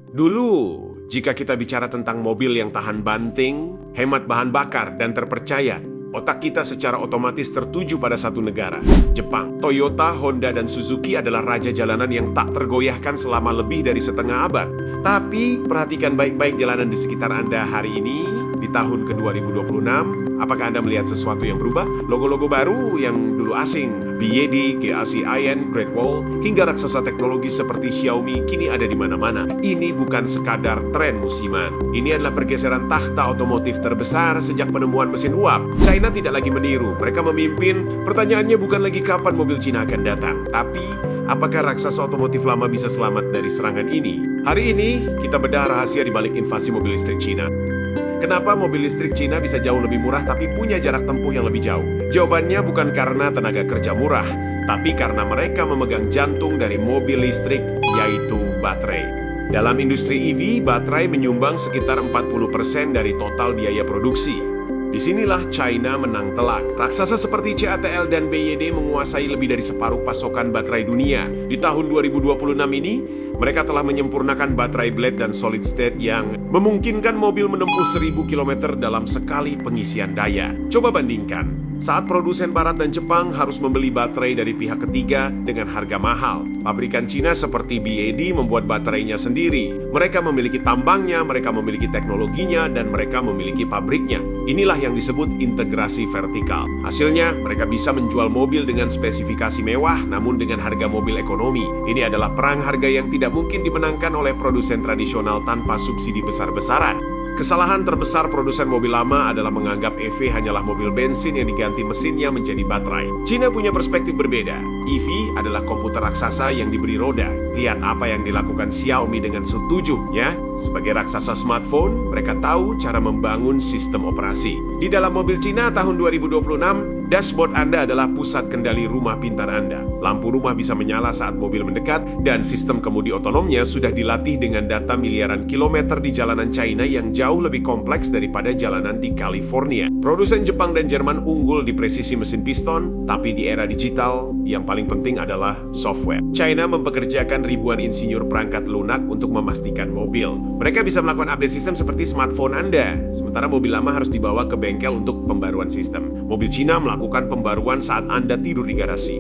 Dulu, jika kita bicara tentang mobil yang tahan banting, hemat bahan bakar, dan terpercaya, otak kita secara otomatis tertuju pada satu negara, Jepang. Toyota, Honda, dan Suzuki adalah raja jalanan yang tak tergoyahkan selama lebih dari setengah abad. Tapi, perhatikan baik-baik jalanan di sekitar Anda hari ini, di tahun ke-2026. Apakah Anda melihat sesuatu yang berubah? Logo-logo baru yang dulu asing, BYD, GAC Aion, Great Wall, hingga raksasa teknologi seperti Xiaomi kini ada di mana-mana. Ini bukan sekadar tren musiman. Ini adalah pergeseran takhta otomotif terbesar sejak penemuan mesin uap. China tidak lagi meniru, mereka memimpin. Pertanyaannya bukan lagi kapan mobil Cina akan datang, tapi apakah raksasa otomotif lama bisa selamat dari serangan ini? Hari ini, kita bedah rahasia di balik invasi mobil listrik Cina. Kenapa mobil listrik Cina bisa jauh lebih murah tapi punya jarak tempuh yang lebih jauh? Jawabannya bukan karena tenaga kerja murah, tapi karena mereka memegang jantung dari mobil listrik, yaitu baterai. Dalam industri EV, baterai menyumbang sekitar 40% dari total biaya produksi. Disinilah China menang telak. Raksasa seperti CATL dan BYD menguasai lebih dari separuh pasokan baterai dunia. Di tahun 2026 ini, mereka telah menyempurnakan baterai blade dan solid state yang memungkinkan mobil menempuh 1000 km dalam sekali pengisian daya. Coba bandingkan, saat produsen Barat dan Jepang harus membeli baterai dari pihak ketiga dengan harga mahal. Pabrikan Cina seperti BYD membuat baterainya sendiri. Mereka memiliki tambangnya, mereka memiliki teknologinya, dan mereka memiliki pabriknya. Inilah yang disebut integrasi vertikal. Hasilnya, mereka bisa menjual mobil dengan spesifikasi mewah namun dengan harga mobil ekonomi. Ini adalah perang harga yang tidak mungkin dimenangkan oleh produsen tradisional tanpa subsidi besar-besaran. Kesalahan terbesar produsen mobil lama adalah menganggap EV hanyalah mobil bensin yang diganti mesinnya menjadi baterai. Cina punya perspektif berbeda. EV adalah komputer raksasa yang diberi roda. Lihat apa yang dilakukan Xiaomi dengan setujunya. Sebagai raksasa smartphone, mereka tahu cara membangun sistem operasi. Di dalam mobil Cina tahun 2026, dashboard Anda adalah pusat kendali rumah pintar Anda. Lampu rumah bisa menyala saat mobil mendekat, dan sistem kemudi otonomnya sudah dilatih dengan data miliaran kilometer di jalanan China yang jauh lebih kompleks daripada jalanan di California. Produsen Jepang dan Jerman unggul di presisi mesin piston, tapi di era digital, yang paling penting adalah software. China mempekerjakan ribuan insinyur perangkat lunak untuk memastikan mobil. Mereka bisa melakukan update sistem seperti smartphone Anda, sementara mobil lama harus dibawa ke bengkel untuk pembaruan sistem. Mobil Cina melakukan pembaruan saat Anda tidur di garasi.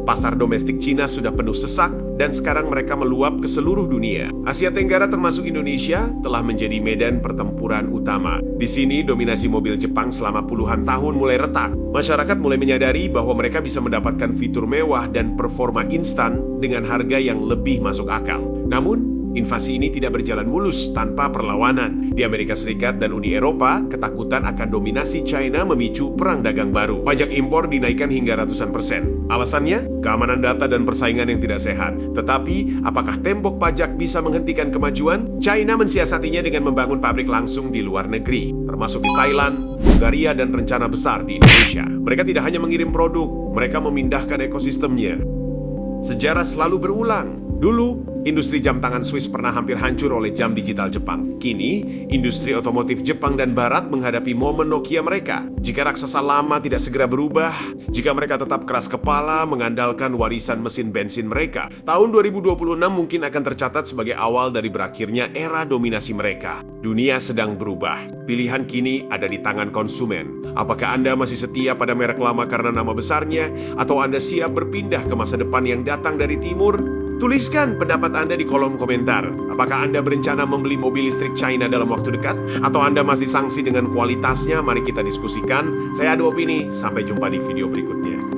Pasar domestik Cina sudah penuh sesak, dan sekarang mereka meluap ke seluruh dunia. Asia Tenggara termasuk Indonesia telah menjadi medan pertempuran utama. Di sini, dominasi mobil Jepang selama puluhan tahun mulai retak. Masyarakat mulai menyadari bahwa mereka bisa mendapatkan fitur mewah dan performa instan dengan harga yang lebih masuk akal. Namun, invasi ini tidak berjalan mulus tanpa perlawanan. Di Amerika Serikat dan Uni Eropa, ketakutan akan dominasi China memicu perang dagang baru. Pajak impor dinaikkan hingga ratusan %. Alasannya, keamanan data dan persaingan yang tidak sehat. Tetapi, apakah tembok pajak bisa menghentikan kemajuan? China mensiasatinya dengan membangun pabrik langsung di luar negeri, termasuk di Thailand, Bulgaria, dan rencana besar di Indonesia. Mereka tidak hanya mengirim produk, mereka memindahkan ekosistemnya. Sejarah selalu berulang. Dulu, industri jam tangan Swiss pernah hampir hancur oleh jam digital Jepang. Kini, industri otomotif Jepang dan Barat menghadapi momen Nokia mereka. Jika raksasa lama tidak segera berubah, jika mereka tetap keras kepala mengandalkan warisan mesin bensin mereka, tahun 2026 mungkin akan tercatat sebagai awal dari berakhirnya era dominasi mereka. Dunia sedang berubah. Pilihan kini ada di tangan konsumen. Apakah Anda masih setia pada merek lama karena nama besarnya, atau Anda siap berpindah ke masa depan yang datang dari timur? Tuliskan pendapat Anda di kolom komentar. Apakah Anda berencana membeli mobil listrik China dalam waktu dekat? Atau Anda masih sangsi dengan kualitasnya? Mari kita diskusikan. Saya adu opini. Sampai jumpa di video berikutnya.